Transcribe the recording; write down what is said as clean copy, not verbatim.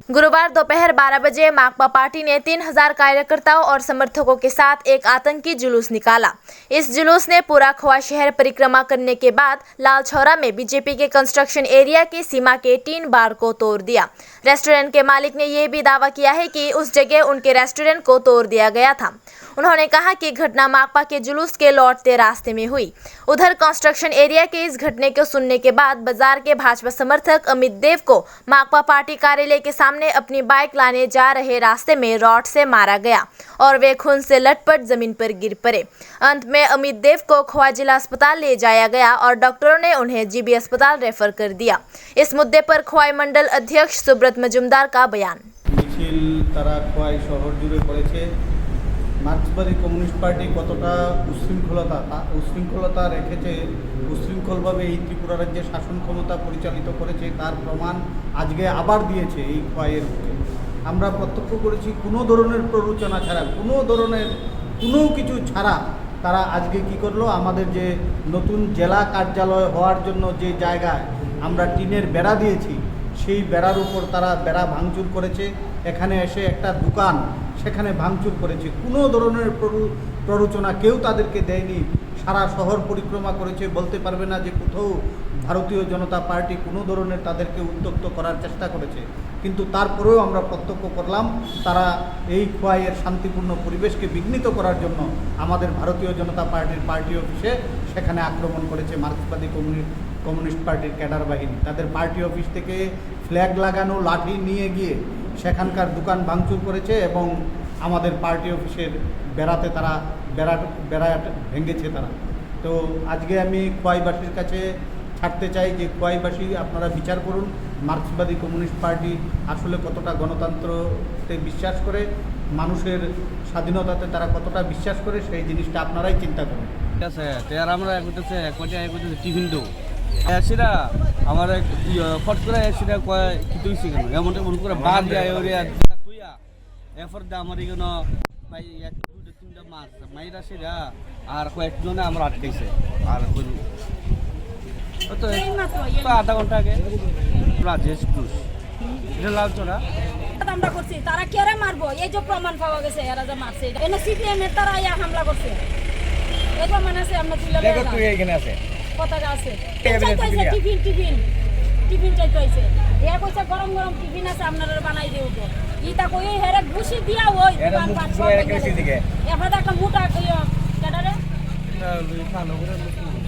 गुरुवार दोपहर 12 बजे माकपा पार्टी ने 3000 कार्यकर्ताओं और समर्थकों के साथ एक आतंकी जुलूस निकाला। इस जुलूस ने पूरा खोआ शहर परिक्रमा करने के बाद लालछौरा में बीजेपी के कंस्ट्रक्शन एरिया की सीमा के 3 बार को तोड़ दिया। रेस्टोरेंट के मालिक ने यह भी दावा किया है कि उस जगह उनके रेस्टोरेंट को तोड़ दिया गया था। उन्होंने कहा कि घटना माकपा के जुलूस के लौटते रास्ते में हुई। उधर कंस्ट्रक्शन एरिया के इस घटने को सुनने के बाद बाजार के भाजपा समर्थक अमित देव को माकपा पार्टी कार्यालय के सामने अपनी बाइक लाने जा रहे रास्ते में रॉड से मारा गया और वे खून से लटपट जमीन पर गिर पड़े। अंत में अमित देव को खोआ जिला अस्पताल ले जाया गया और डॉक्टरों ने उन्हें जीबी अस्पताल रेफर कर दिया। इस मुद्दे पर खोआ मंडल अध्यक्ष सुब्रत मजुमदार का बयान। मार्क्सबादी कम्युनिस्ट पार्टी कतटा उच्छृंखलता रेखेছে উচ্ছৃঙ্খলভাবে এই ত্রিপুরা রাজ্যে শাসন ক্ষমতা পরিচালিত করেছে তার প্রমাণ আজকে আবার দিয়েছে এই খোয়াইয়ের বুকে। আমরা প্রত্যক্ষ করেছি কোনো ধরনের প্ররোচনা ছাড়া কোনো কিছু ছাড়া তারা আজকে কি করলো, আমাদের যে নতুন জেলা কার্যালয় হওয়ার জন্য যে জায়গায় আমরা টিনের বেড়া দিয়েছি সেই বেড়ার উপর তারা বেড়া ভাঙচুর করেছে। এখানে এসে একটা দোকান সেখানে ভাঙচুর করেছে। কোনো ধরনের প্ররোচনা কেউ তাদেরকে দেয়নি। সারা শহর পরিক্রমা করেছে, বলতে পারবে না যে কোথাও ভারতীয় জনতা পার্টি কোনো ধরনের তাদেরকে উত্ত্যক্ত করার চেষ্টা করেছে। কিন্তু তারপরেও আমরা প্রত্যক্ষ করলাম তারা এই খোয়াইয়ের শান্তিপূর্ণ পরিবেশকে বিঘ্নিত করার জন্য আমাদের ভারতীয় জনতা পার্টির পার্টি অফিসে সেখানে আক্রমণ করেছে মার্ক্সবাদী কমিউনিস্ট পার্টির ক্যাডার বাহিনী। তাদের পার্টি অফিস থেকে ফ্ল্যাগ লাগানো লাঠি নিয়ে গিয়ে সেখানকার দোকান ভাঙচুর করেছে এবং আমাদের পার্টি অফিসের বেড়াতে তারা বেড়া ভেঙেছে তারা। তো আজকে আমি খোয়াইবাসীর কাছে ছাড়তে চাই যে খোয়াইবাসী আপনারা বিচার করুন মার্ক্সবাদী কমিউনিস্ট পার্টি আসলে কতটা গণতন্ত্রতে বিশ্বাস করে, মানুষের স্বাধীনতাতে তারা কতটা বিশ্বাস করে সেই জিনিসটা আপনারাই চিন্তা করুন। ঠিক আছে, আর আমরা করতেছে টিফিন দেবো সেটা আমার ফট করে সেটা কি তুইছি কেন এমন এমন করে বাদ যায় ওরিয়া তুইয়া এরপর আমার এখানে প্রায় 1-2-3টা মাছ মাইরা সেটা আর কয়েকজনে আমরা আটকেছে আর তো আধা ঘন্টা আগে রাজেশ ঘোষ এটা লালচড়া আমরা করছি তারা কেরে মারবো এই যে প্রমাণ পাওয়া গেছে এরা যে মারছে এনে সিপিএম এর তারা হামলা করছে এই প্রমাণ আছে আমরা তুলে দেখো তুই এখানে আছে পতাকা আছে টিফিন চাইতে হয়েছে এ কইছে গরম গরম টিফিন আছে আপনারা বানাই দেব ইটা কই হেরে ঘুষি দিয়া ওই দোকান পাট সব দিকে এফাদা একটা মোটা কই ক্যাডারে